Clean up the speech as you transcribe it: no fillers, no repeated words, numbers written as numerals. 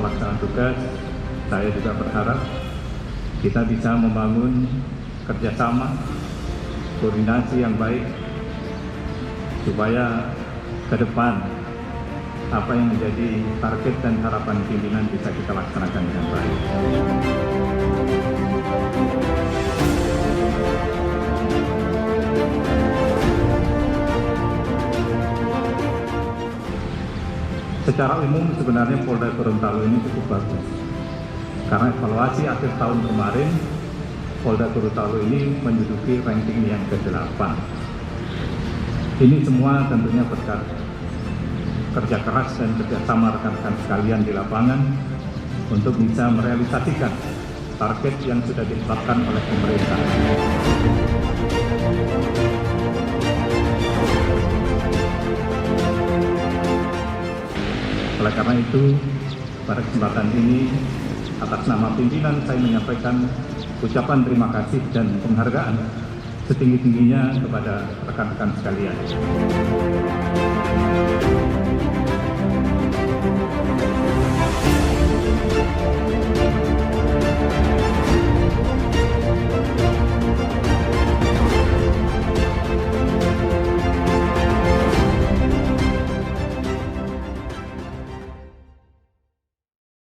pelaksanaan tugas, saya juga berharap kita bisa membangun kerjasama, koordinasi yang baik, supaya ke depan apa yang menjadi target dan harapan pimpinan bisa kita laksanakan dengan baik. Secara umum sebenarnya Polda Gorontalo ini cukup bagus. Karena evaluasi akhir tahun kemarin, Polda Gorontalo ini menduduki ranking yang ke-8. Ini semua tentunya berkat kerja keras dan kerjasama rekan-rekan sekalian di lapangan untuk bisa merealisasikan target yang sudah ditetapkan oleh pemerintah. Oleh karena itu, pada kesempatan ini, atas nama pimpinan saya menyampaikan ucapan terima kasih dan penghargaan setinggi-tingginya kepada rekan-rekan sekalian.